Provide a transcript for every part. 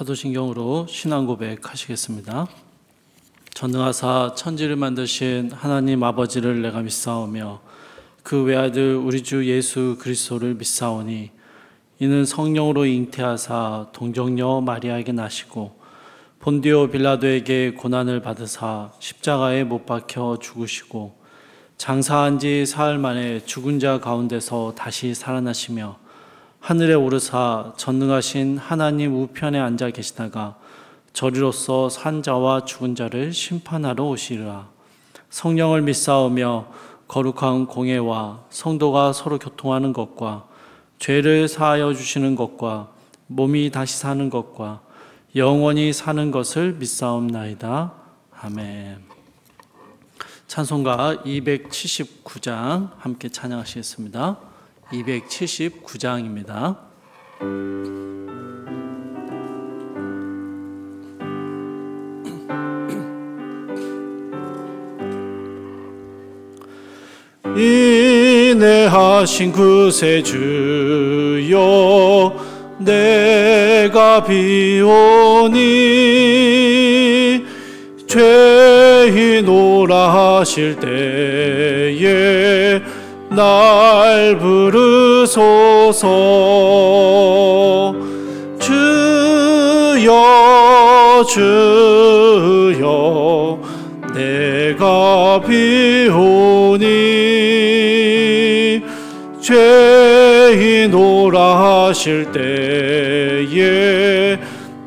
사도신경으로 신앙 고백하시겠습니다. 전능하사 천지를 만드신 하나님 아버지를 내가 믿사오며 그 외아들 우리 주 예수 그리스도를 믿사오니 이는 성령으로 잉태하사 동정녀 마리아에게 나시고 본디오 빌라도에게 고난을 받으사 십자가에 못 박혀 죽으시고 장사한 지 사흘 만에 죽은 자 가운데서 다시 살아나시며 하늘에 오르사 전능하신 하나님 우편에 앉아 계시다가 저리로서 산 자와 죽은 자를 심판하러 오시리라. 성령을 믿사오며 거룩한 공예와 성도가 서로 교통하는 것과 죄를 사하여 주시는 것과 몸이 다시 사는 것과 영원히 사는 것을 믿사옵나이다. 아멘. 찬송가 279장 함께 찬양하시겠습니다. 279장입니다. 인내하신 구세주여 내가 비오니 죄인오라 하실 때에 날 부르소서. 주여 주여 내가 비오니 죄인오라 하실 때에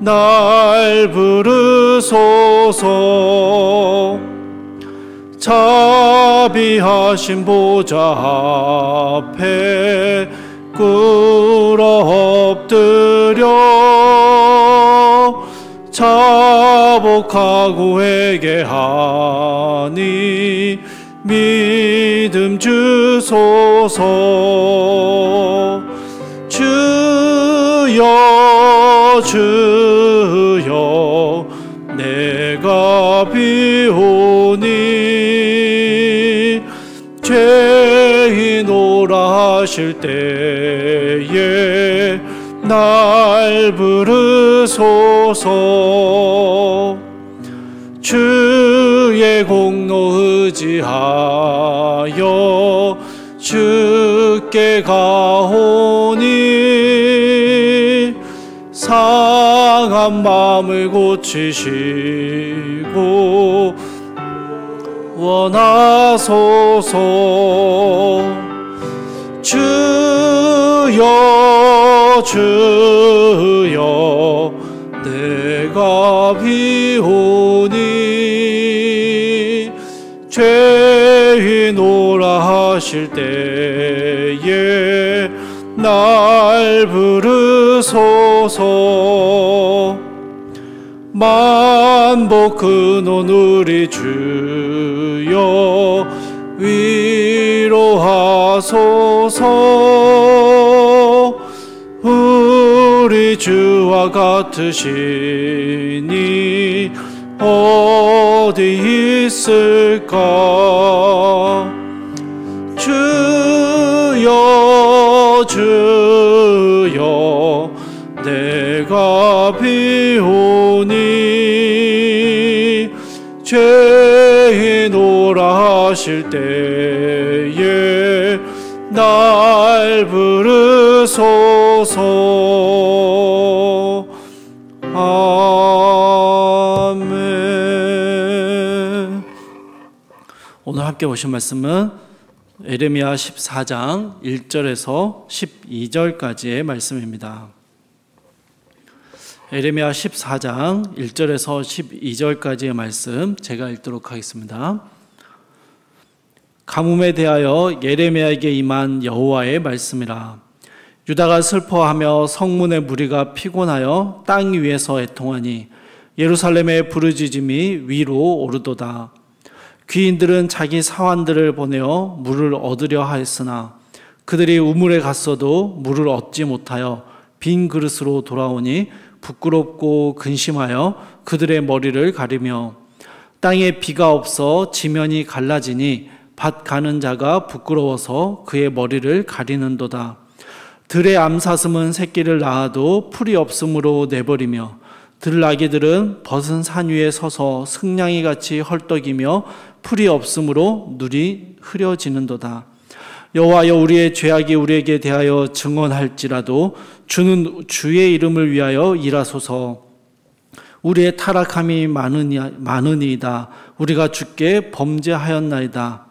날 부르소서. 자비하신 보좌 앞에 꿇어 엎드려 자복하고 회개하니 믿음 주소서. 주여 주여 내가 비오니 죄인오라 하실 때에 날 부르소서. 주의 공로 의지하여 주께 가오니 상한 마음을 고치시고 원하소서. 주여 주여 내가 비오니 죄인오라 하실 때에 날 부르소서. 만복 근원 우리 주여 위로하소서. 우리 주와 같으시니 어디 있을까. 주여 주여 내가 비오니 죄인오라 하실 때에 날 부르소서. 아멘. 오늘 함께 보신 말씀은 에레미야 14장 1절에서 12절까지의 말씀입니다. 에레미야 14장 1절에서 12절까지의 말씀 제가 읽도록 하겠습니다. 가뭄에 대하여 예레미야에게 임한 여호와의 말씀이라. 유다가 슬퍼하며 성문의 무리가 피곤하여 땅 위에서 애통하니 예루살렘의 부르짖음이 위로 오르도다. 귀인들은 자기 사환들을 보내어 물을 얻으려 하였으나 그들이 우물에 갔어도 물을 얻지 못하여 빈 그릇으로 돌아오니 부끄럽고 근심하여 그들의 머리를 가리며 땅에 비가 없어 지면이 갈라지니 밭 가는 자가 부끄러워서 그의 머리를 가리는도다. 들의 암사슴은 새끼를 낳아도 풀이 없으므로 내버리며 들나귀들은 벗은 산 위에 서서 승냥이 같이 헐떡이며 풀이 없으므로 눈이 흐려지는도다. 여호와여, 우리의 죄악이 우리에게 대하여 증언할지라도 주는 주의 이름을 위하여 일하소서. 우리의 타락함이 많으니이다. 우리가 주께 범죄하였나이다.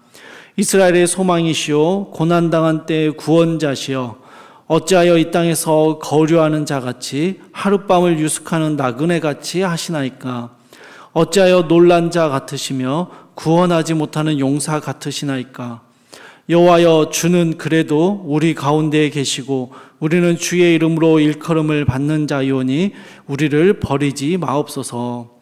이스라엘의 소망이시오 고난당한 때의 구원자시여, 어찌하여 이 땅에서 거류하는 자같이 하룻밤을 유숙하는 나그네같이 하시나이까? 어찌하여 놀란 자 같으시며 구원하지 못하는 용사 같으시나이까? 여호와여, 주는 그래도 우리 가운데에 계시고 우리는 주의 이름으로 일컬음을 받는 자이오니 우리를 버리지 마옵소서.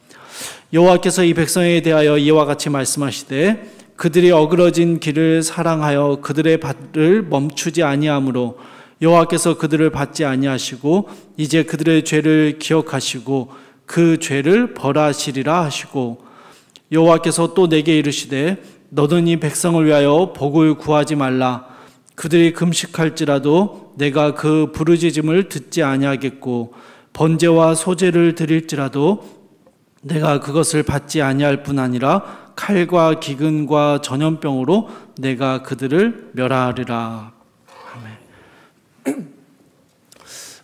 여호와께서 이 백성에 대하여 이와 같이 말씀하시되 그들이 어그러진 길을 사랑하여 그들의 발을 멈추지 아니하므로 여호와께서 그들을 받지 아니하시고 이제 그들의 죄를 기억하시고 그 죄를 벌하시리라 하시고, 여호와께서 또 내게 이르시되 너는 이 백성을 위하여 복을 구하지 말라. 그들이 금식할지라도 내가 그 부르짖음을 듣지 아니하겠고 번제와 소제를 드릴지라도 내가 그것을 받지 아니할 뿐 아니라 칼과 기근과 전염병으로 내가 그들을 멸하리라. 아멘.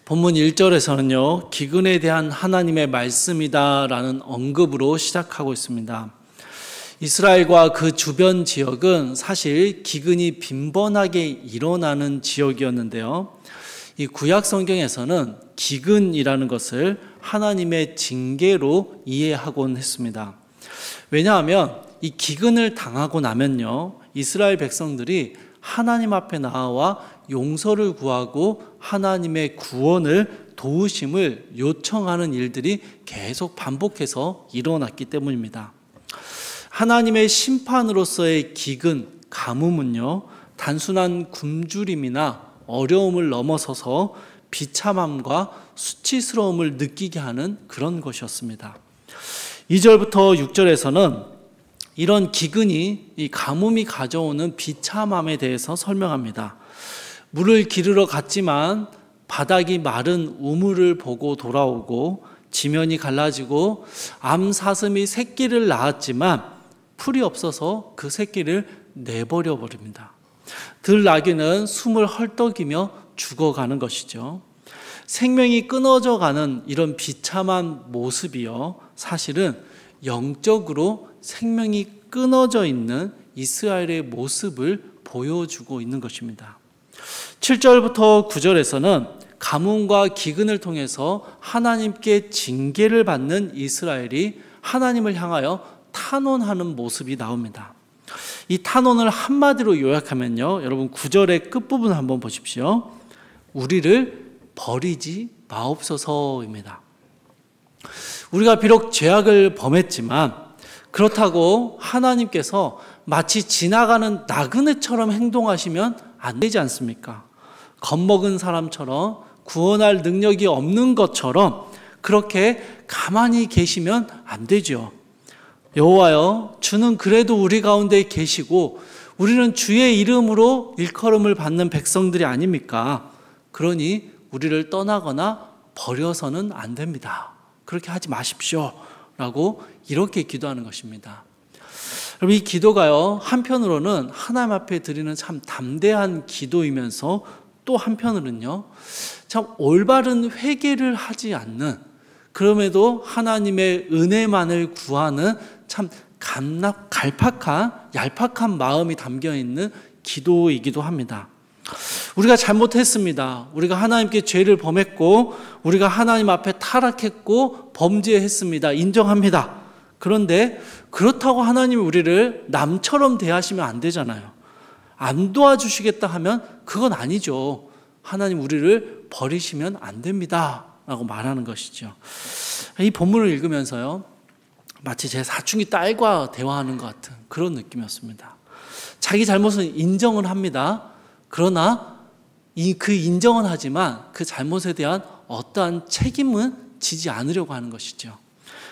본문 1절에서는요, 기근에 대한 하나님의 말씀이다라는 언급으로 시작하고 있습니다. 이스라엘과 그 주변 지역은 사실 기근이 빈번하게 일어나는 지역이었는데요. 이 구약 성경에서는 기근이라는 것을 하나님의 징계로 이해하곤 했습니다. 왜냐하면 이 기근을 당하고 나면요, 이스라엘 백성들이 하나님 앞에 나와 용서를 구하고 하나님의 구원을 도우심을 요청하는 일들이 계속 반복해서 일어났기 때문입니다. 하나님의 심판으로서의 기근, 가뭄은요, 단순한 굶주림이나 어려움을 넘어서서 비참함과 수치스러움을 느끼게 하는 그런 것이었습니다. 2절부터 6절에서는 이런 기근이, 이 가뭄이 가져오는 비참함에 대해서 설명합니다. 물을 기르러 갔지만 바닥이 마른 우물을 보고 돌아오고 지면이 갈라지고 암사슴이 새끼를 낳았지만 풀이 없어서 그 새끼를 내버려 버립니다. 들나귀는 숨을 헐떡이며 죽어가는 것이죠. 생명이 끊어져가는 이런 비참한 모습이요, 사실은 영적으로 생명이 끊어져 있는 이스라엘의 모습을 보여주고 있는 것입니다. 7절부터 9절에서는 가뭄과 기근을 통해서 하나님께 징계를 받는 이스라엘이 하나님을 향하여 탄원하는 모습이 나옵니다. 이 탄원을 한마디로 요약하면요, 여러분 9절의 끝부분을 한번 보십시오. 우리를 버리지 마옵소서입니다. 우리가 비록 죄악을 범했지만 그렇다고 하나님께서 마치 지나가는 나그네처럼 행동하시면 안 되지 않습니까? 겁먹은 사람처럼 구원할 능력이 없는 것처럼 그렇게 가만히 계시면 안 되죠. 여호와여, 주는 그래도 우리 가운데 계시고 우리는 주의 이름으로 일컬음을 받는 백성들이 아닙니까? 그러니 우리를 떠나거나 버려서는 안 됩니다. 그렇게 하지 마십시오 라고 이렇게 기도하는 것입니다. 여러분, 이 기도가요, 한편으로는 하나님 앞에 드리는 참 담대한 기도이면서 또 한편으로는요, 참 올바른 회개를 하지 않는, 그럼에도 하나님의 은혜만을 구하는 참 얄팍한 마음이 담겨있는 기도이기도 합니다. 우리가 잘못했습니다. 우리가 하나님께 죄를 범했고 우리가 하나님 앞에 타락했고 범죄했습니다. 인정합니다. 그런데 그렇다고 하나님이 우리를 남처럼 대하시면 안 되잖아요. 안 도와주시겠다 하면 그건 아니죠. 하나님 우리를 버리시면 안 됩니다 라고 말하는 것이죠. 이 본문을 읽으면서요, 마치 제 사춘기 딸과 대화하는 것 같은 그런 느낌이었습니다. 자기 잘못은 인정을 합니다. 그러나 그 인정은 하지만 그 잘못에 대한 어떠한 책임은 지지 않으려고 하는 것이죠.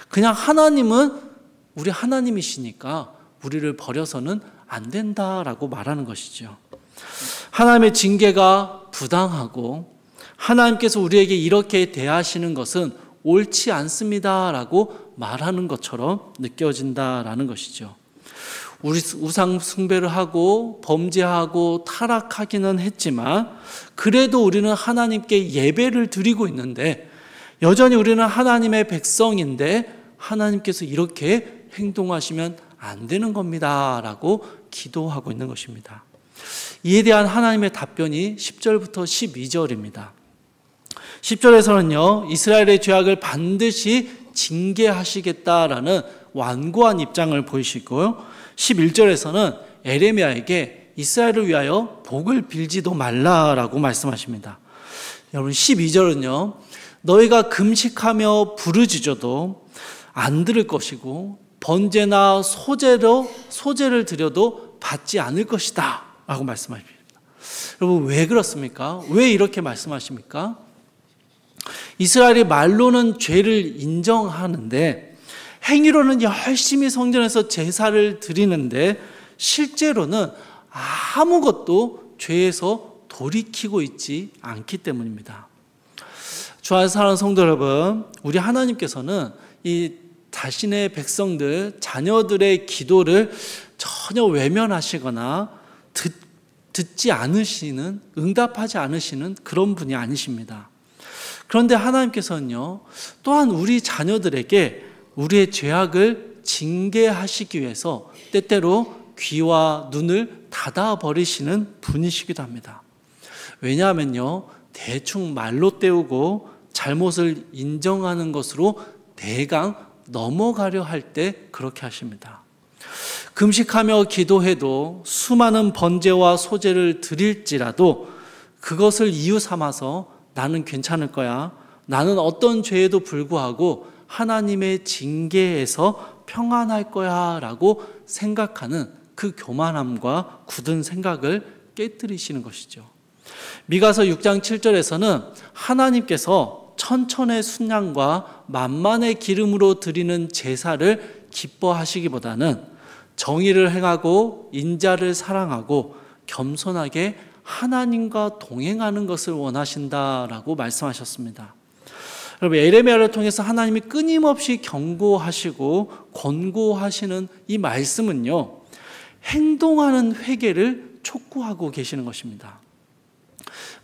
그냥 하나님은 우리 하나님이시니까 우리를 버려서는 안 된다라고 말하는 것이죠. 하나님의 징계가 부당하고 하나님께서 우리에게 이렇게 대하시는 것은 옳지 않습니다라고 말하는 것처럼 느껴진다라는 것이죠. 우리 우상 숭배를 하고 범죄하고 타락하기는 했지만 그래도 우리는 하나님께 예배를 드리고 있는데 여전히 우리는 하나님의 백성인데 하나님께서 이렇게 행동하시면 안 되는 겁니다 라고 기도하고 있는 것입니다. 이에 대한 하나님의 답변이 10절부터 12절입니다. 10절에서는요, 이스라엘의 죄악을 반드시 징계하시겠다라는 완고한 입장을 보이시고요, 11절에서는 에레미야에게 이스라엘을 위하여 복을 빌지도 말라라고 말씀하십니다. 여러분, 12절은요, 너희가 금식하며 부르짖어도 안 들을 것이고 번제나 소제를 드려도 받지 않을 것이다 라고 말씀하십니다. 여러분, 왜 그렇습니까? 왜 이렇게 말씀하십니까? 이스라엘이 말로는 죄를 인정하는데 행위로는 열심히 성전에서 제사를 드리는데 실제로는 아무것도 죄에서 돌이키고 있지 않기 때문입니다. 주 안에서 사랑하는 성도 여러분, 우리 하나님께서는 이 자신의 백성들, 자녀들의 기도를 전혀 외면하시거나 듣지 않으시는, 응답하지 않으시는 그런 분이 아니십니다. 그런데 하나님께서는요, 또한 우리 자녀들에게 우리의 죄악을 징계하시기 위해서 때때로 귀와 눈을 닫아버리시는 분이시기도 합니다. 왜냐하면요, 대충 말로 때우고 잘못을 인정하는 것으로 대강 넘어가려 할 때 그렇게 하십니다. 금식하며 기도해도 수많은 번제와 소제를 드릴지라도 그것을 이유 삼아서 나는 괜찮을 거야, 나는 어떤 죄에도 불구하고 하나님의 징계에서 평안할 거야 라고 생각하는 그 교만함과 굳은 생각을 깨뜨리시는 것이죠. 미가서 6장 7절에서는 하나님께서 천천의 순양과 만만의 기름으로 드리는 제사를 기뻐하시기보다는 정의를 행하고 인자를 사랑하고 겸손하게 하나님과 동행하는 것을 원하신다라고 말씀하셨습니다. 여러분, 에레미야를 통해서 하나님이 끊임없이 경고하시고 권고하시는 이 말씀은요, 행동하는 회개를 촉구하고 계시는 것입니다.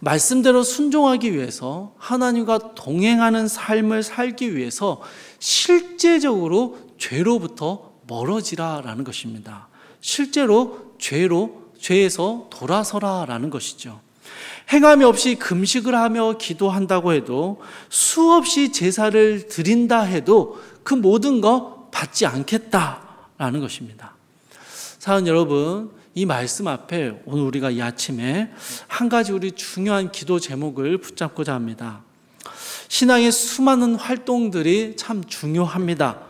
말씀대로 순종하기 위해서, 하나님과 동행하는 삶을 살기 위해서 실제적으로 죄로부터 멀어지라라는 것입니다. 실제로 죄에서 돌아서라라는 것이죠. 행함이 없이 금식을 하며 기도한다고 해도, 수없이 제사를 드린다 해도 그 모든 거 받지 않겠다라는 것입니다. 사랑하는 여러분, 이 말씀 앞에 오늘 우리가 이 아침에 한 가지 우리 중요한 기도 제목을 붙잡고자 합니다. 신앙의 수많은 활동들이 참 중요합니다.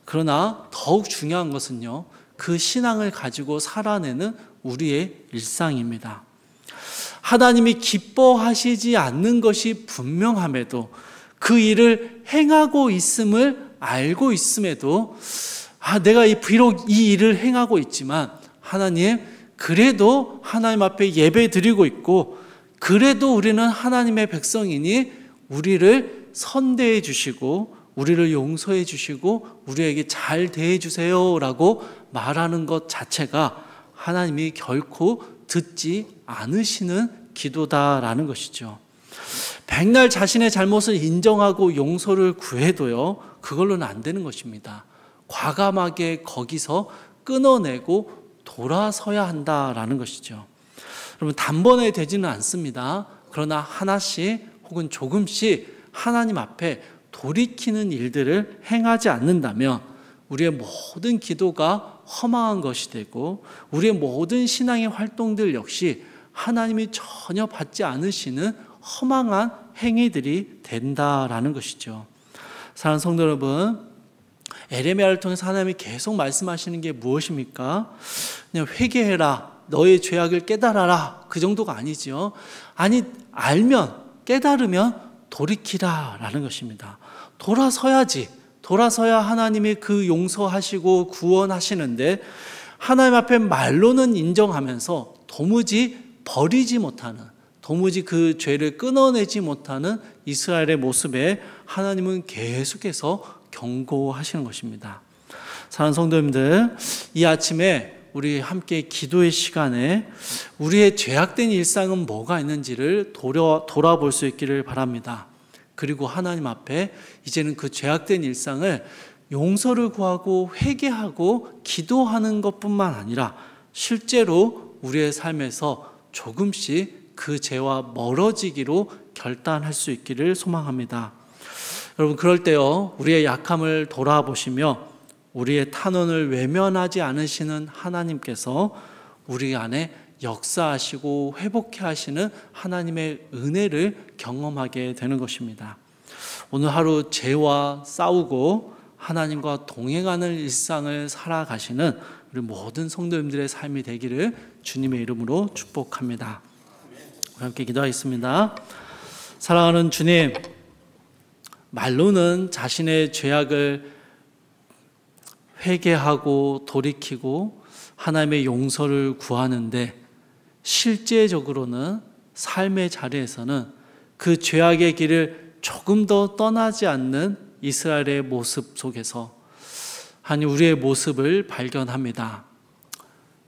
그러나 더욱 중요한 것은요, 그 신앙을 가지고 살아내는 우리의 일상입니다. 하나님이 기뻐하시지 않는 것이 분명함에도, 그 일을 행하고 있음을 알고 있음에도, 내가 비록 이 일을 행하고 있지만 하나님, 그래도 하나님 앞에 예배 드리고 있고, 그래도 우리는 하나님의 백성이니 우리를 선대해 주시고 우리를 용서해 주시고 우리에게 잘 대해 주세요 라고 말하는 것 자체가 하나님이 결코 듣지 않으시는 기도다라는 것이죠. 백날 자신의 잘못을 인정하고 용서를 구해도요, 그걸로는 안 되는 것입니다. 과감하게 거기서 끊어내고 돌아서야 한다라는 것이죠. 여러분, 단번에 되지는 않습니다. 그러나 하나씩 혹은 조금씩 하나님 앞에 돌이키는 일들을 행하지 않는다면 우리의 모든 기도가 허망한 것이 되고, 우리의 모든 신앙의 활동들 역시 하나님이 전혀 받지 않으시는 허망한 행위들이 된다라는 것이죠. 사랑하는 성도 여러분, 에레미야를 통해서 하나님이 계속 말씀하시는 게 무엇입니까? 그냥 회개해라, 너의 죄악을 깨달아라, 그 정도가 아니죠. 아니, 알면, 깨달으면 돌이키라라는 것입니다. 돌아서야지. 돌아서야 하나님이 그 용서하시고 구원하시는데, 하나님 앞에 말로는 인정하면서 도무지 버리지 못하는, 도무지 그 죄를 끊어내지 못하는 이스라엘의 모습에 하나님은 계속해서 경고하시는 것입니다. 사랑하는 성도님들, 이 아침에 우리 함께 기도의 시간에 우리의 죄악된 일상은 뭐가 있는지를 돌아볼 수 있기를 바랍니다. 그리고 하나님 앞에 이제는 그 죄악된 일상을 용서를 구하고 회개하고 기도하는 것뿐만 아니라 실제로 우리의 삶에서 조금씩 그 죄와 멀어지기로 결단할 수 있기를 소망합니다. 여러분, 그럴 때요, 우리의 약함을 돌아보시며 우리의 탄원을 외면하지 않으시는 하나님께서 우리 안에 역사하시고 회복해 하시는 하나님의 은혜를 경험하게 되는 것입니다. 오늘 하루 죄와 싸우고 하나님과 동행하는 일상을 살아가시는 우리 모든 성도님들의 삶이 되기를 주님의 이름으로 축복합니다. 우리 함께 기도하겠습니다. 사랑하는 주님, 말로는 자신의 죄악을 회개하고 돌이키고 하나님의 용서를 구하는데 실제적으로는 삶의 자리에서는 그 죄악의 길을 조금 더 떠나지 않는 이스라엘의 모습 속에서 하나님, 우리의 모습을 발견합니다.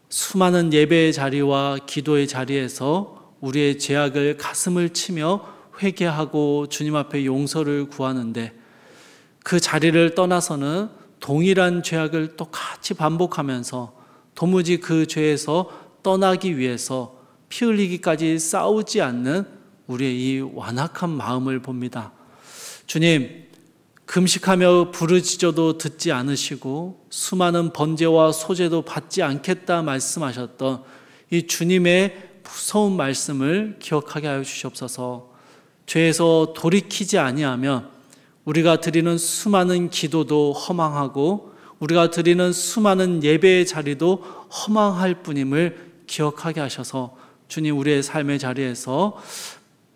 수많은 예배의 자리와 기도의 자리에서 우리의 죄악을 가슴을 치며 회개하고 주님 앞에 용서를 구하는데 그 자리를 떠나서는 동일한 죄악을 똑같이 반복하면서 도무지 그 죄에서 떠나기 위해서 피 흘리기까지 싸우지 않는 우리의 이 완악한 마음을 봅니다. 주님, 금식하며 부르짖어도 듣지 않으시고 수많은 번제와 소제도 받지 않겠다 말씀하셨던 이 주님의 무서운 말씀을 기억하게 하여 주시옵소서. 죄에서 돌이키지 아니하면 우리가 드리는 수많은 기도도 허망하고 우리가 드리는 수많은 예배의 자리도 허망할 뿐임을 기억하게 하셔서 주님, 우리의 삶의 자리에서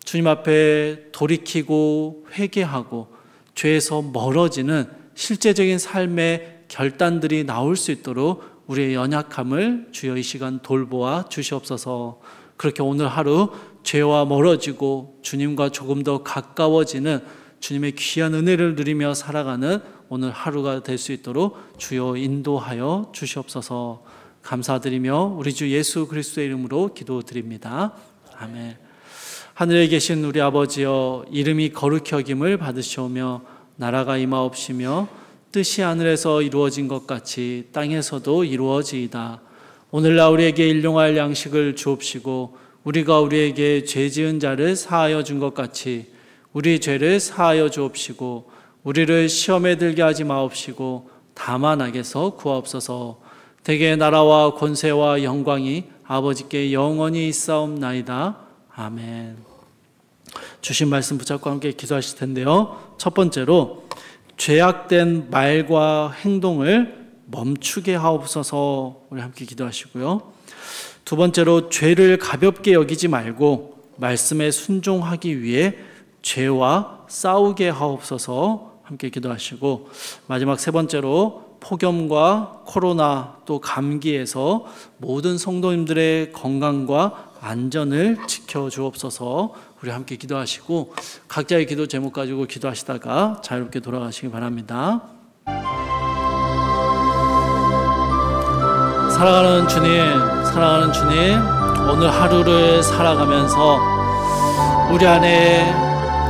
주님 앞에 돌이키고 회개하고 죄에서 멀어지는 실제적인 삶의 결단들이 나올 수 있도록 우리의 연약함을 주여 이 시간 돌보아 주시옵소서. 그렇게 오늘 하루 죄와 멀어지고 주님과 조금 더 가까워지는 주님의 귀한 은혜를 누리며 살아가는 오늘 하루가 될 수 있도록 주여 인도하여 주시옵소서. 감사드리며 우리 주 예수 그리스도의 이름으로 기도드립니다. 아멘. 하늘에 계신 우리 아버지여, 이름이 거룩히 여김을 받으시오며 나라가 임하옵시며 뜻이 하늘에서 이루어진 것 같이 땅에서도 이루어지이다. 오늘날 우리에게 일용할 양식을 주옵시고 우리가 우리에게 죄 지은 자를 사하여 준 것 같이 우리 죄를 사하여 주옵시고 우리를 시험에 들게 하지 마옵시고 다만 악에서 구하옵소서. 대개 나라와 권세와 영광이 아버지께 영원히 있사옵나이다. 아멘. 주신 말씀 붙잡고 함께 기도하실 텐데요. 첫 번째로 죄악된 말과 행동을 멈추게 하옵소서. 우리 함께 기도하시고요. 두 번째로 죄를 가볍게 여기지 말고 말씀에 순종하기 위해 죄와 싸우게 하옵소서. 함께 기도하시고, 마지막 세 번째로 폭염과 코로나 또 감기에서 모든 성도님들의 건강과 안전을 지켜주옵소서. 우리 함께 기도하시고 각자의 기도 제목 가지고 기도하시다가 자유롭게 돌아가시기 바랍니다. 사랑하는 주님, 오늘 하루를 살아가면서 우리 안에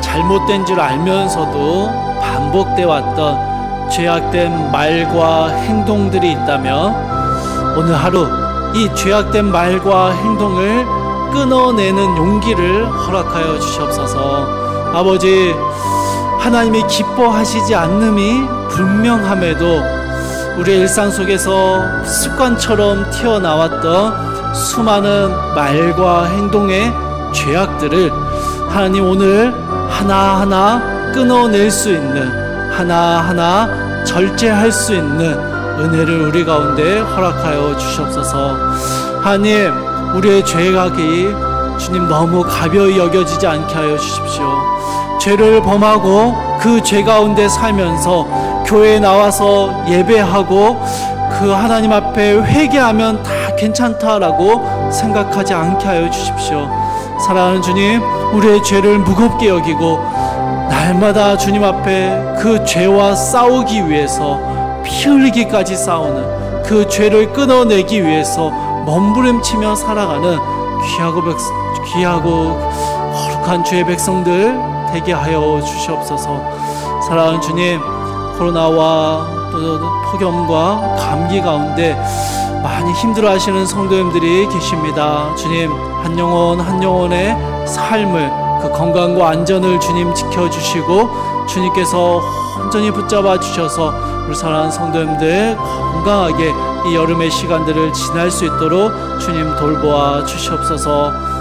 잘못된 줄 알면서도 반복돼 왔던 죄악된 말과 행동들이 있다면 오늘 하루 이 죄악된 말과 행동을 끊어내는 용기를 허락하여 주시옵소서. 아버지, 하나님이 기뻐하시지 않음이 분명함에도 우리의 일상 속에서 습관처럼 튀어나왔던 수많은 말과 행동의 죄악들을 하나님 오늘 하나하나 끊어낼 수 있는, 하나하나 절제할 수 있는 은혜를 우리 가운데 허락하여 주시옵소서. 하나님, 우리의 죄악이 주님 너무 가벼이 여겨지지 않게 하여 주십시오. 죄를 범하고 그 죄 가운데 살면서 교회에 나와서 예배하고 그 하나님 앞에 회개하면 다 괜찮다라고 생각하지 않게 하여 주십시오. 사랑하는 주님, 우리의 죄를 무겁게 여기고 날마다 주님 앞에 그 죄와 싸우기 위해서 피 흘리기까지 싸우는 그 죄를 끊어내기 위해서 몸부림치며 살아가는 귀하고 거룩한 주의 백성들 되게 하여 주시옵소서. 사랑하는 주님, 코로나와 또 폭염과 감기 가운데 많이 힘들어하시는 성도님들이 계십니다. 주님, 한 영혼 한 영혼의 삶을, 그 건강과 안전을 주님 지켜주시고 주님께서 온전히 붙잡아 주셔서 우리 사랑하는 성도님들 건강하게 이 여름의 시간들을 지날 수 있도록 주님 돌보아 주시옵소서.